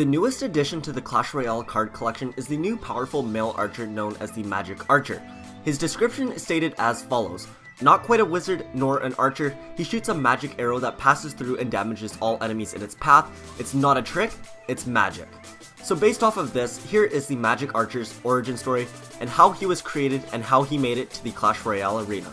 The newest addition to the Clash Royale card collection is the new powerful male archer known as the Magic Archer. His description is stated as follows: not quite a wizard nor an archer, he shoots a magic arrow that passes through and damages all enemies in its path. It's not a trick, it's magic. So based off of this, here is the Magic Archer's origin story and how he was created and how he made it to the Clash Royale arena.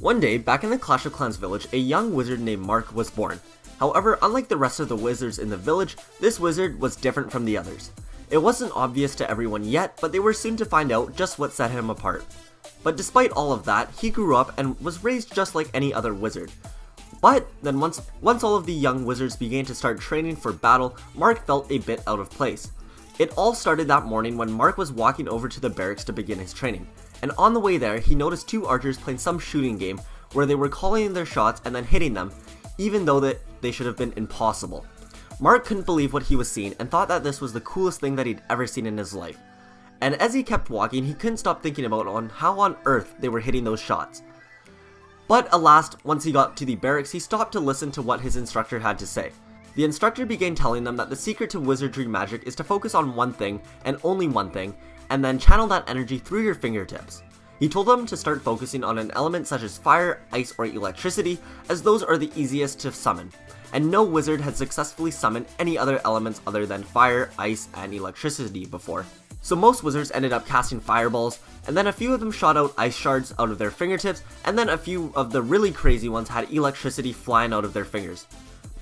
One day, back in the Clash of Clans village, a young wizard named Mark was born. However, unlike the rest of the wizards in the village, this wizard was different from the others. It wasn't obvious to everyone yet, but they were soon to find out just what set him apart. But despite all of that, he grew up and was raised just like any other wizard. But then once all of the young wizards began to start training for battle, Mark felt a bit out of place. It all started that morning when Mark was walking over to the barracks to begin his training. And on the way there, he noticed two archers playing some shooting game where they were calling their shots and then hitting them, even though they should have been impossible. Mark couldn't believe what he was seeing and thought that this was the coolest thing that he'd ever seen in his life. And as he kept walking, he couldn't stop thinking about how on earth they were hitting those shots. But alas, once he got to the barracks, he stopped to listen to what his instructor had to say. The instructor began telling them that the secret to wizardry magic is to focus on one thing and only one thing, and then channel that energy through your fingertips. He told them to start focusing on an element such as fire, ice, or electricity, as those are the easiest to summon, and no wizard had successfully summoned any other elements other than fire, ice, and electricity before. So most wizards ended up casting fireballs, and then a few of them shot out ice shards out of their fingertips, and then a few of the really crazy ones had electricity flying out of their fingers.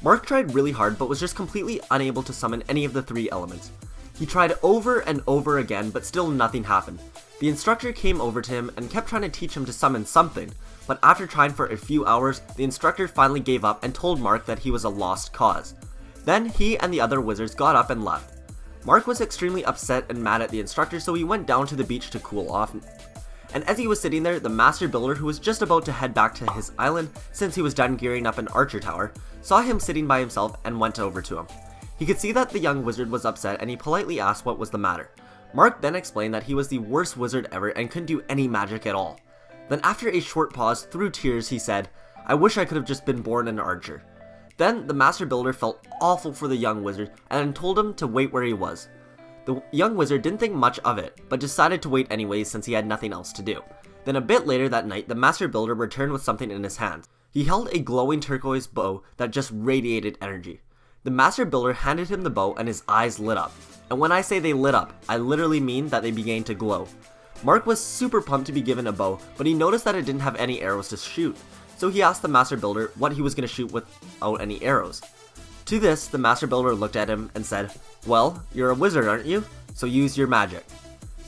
Mark tried really hard but was just completely unable to summon any of the three elements. He tried over and over again, but still nothing happened. The instructor came over to him and kept trying to teach him to summon something, but after trying for a few hours, the instructor finally gave up and told Mark that he was a lost cause. Then he and the other wizards got up and left. Mark was extremely upset and mad at the instructor, so he went down to the beach to cool off. And as he was sitting there, the master builder, who was just about to head back to his island since he was done gearing up an archer tower, saw him sitting by himself and went over to him. He could see that the young wizard was upset and he politely asked what was the matter. Mark then explained that he was the worst wizard ever and couldn't do any magic at all. Then after a short pause, through tears, he said, "I wish I could have just been born an archer." Then the master builder felt awful for the young wizard and told him to wait where he was. The young wizard didn't think much of it, but decided to wait anyways since he had nothing else to do. Then a bit later that night, the master builder returned with something in his hands. He held a glowing turquoise bow that just radiated energy. The master builder handed him the bow and his eyes lit up. And when I say they lit up, I literally mean that they began to glow. Mark was super pumped to be given a bow, but he noticed that it didn't have any arrows to shoot. So he asked the master builder what he was going to shoot without any arrows. To this, the master builder looked at him and said, "Well, you're a wizard, aren't you? So use your magic."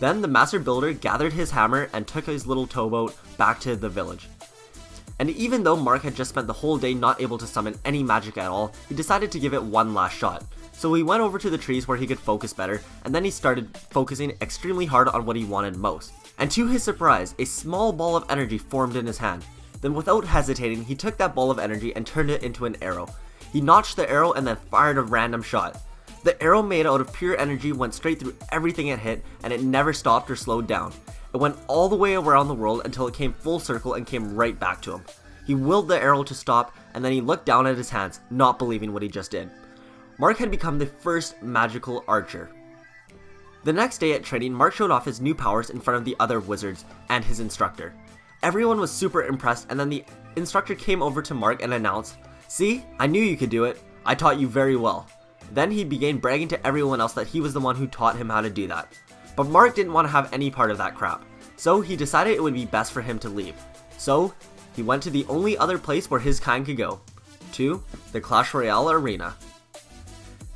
Then the master builder gathered his hammer and took his little towboat back to the village. And even though Mark had just spent the whole day not able to summon any magic at all, he decided to give it one last shot. So he went over to the trees where he could focus better, and then he started focusing extremely hard on what he wanted most. And to his surprise, a small ball of energy formed in his hand. Then without hesitating, he took that ball of energy and turned it into an arrow. He notched the arrow and then fired a random shot. The arrow, made out of pure energy, went straight through everything it hit, and it never stopped or slowed down. It went all the way around the world until it came full circle and came right back to him. He willed the arrow to stop, and then he looked down at his hands, not believing what he just did. Mark had become the first magical archer. The next day at training, Mark showed off his new powers in front of the other wizards and his instructor. Everyone was super impressed, and then the instructor came over to Mark and announced, "See, I knew you could do it. I taught you very well." Then he began bragging to everyone else that he was the one who taught him how to do that. But Mark didn't want to have any part of that crap, so he decided it would be best for him to leave. So he went to the only other place where his kind could go, to the Clash Royale arena.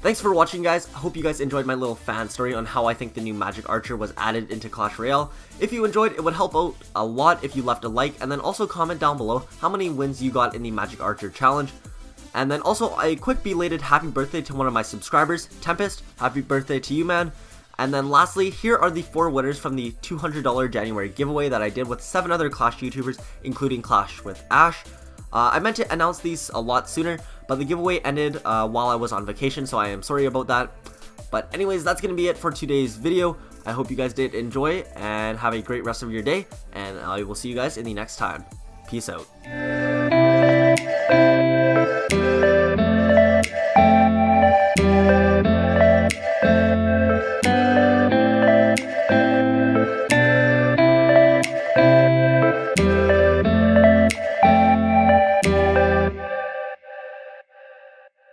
Thanks for watching, guys. I hope you guys enjoyed my little fan story on how I think the new Magic Archer was added into Clash Royale. If you enjoyed, it would help out a lot if you left a like, and then also comment down below how many wins you got in the Magic Archer challenge. And then also a quick belated happy birthday to one of my subscribers, Tempest. Happy birthday to you, man. And then lastly, here are the 4 winners from the $200 January giveaway that I did with 7 other Clash YouTubers, including Clash with Ash. I meant to announce these a lot sooner, but the giveaway ended while I was on vacation, so I am sorry about that. But anyways, that's going to be it for today's video. I hope you guys did enjoy and have a great rest of your day, and I will see you guys in the next time. Peace out.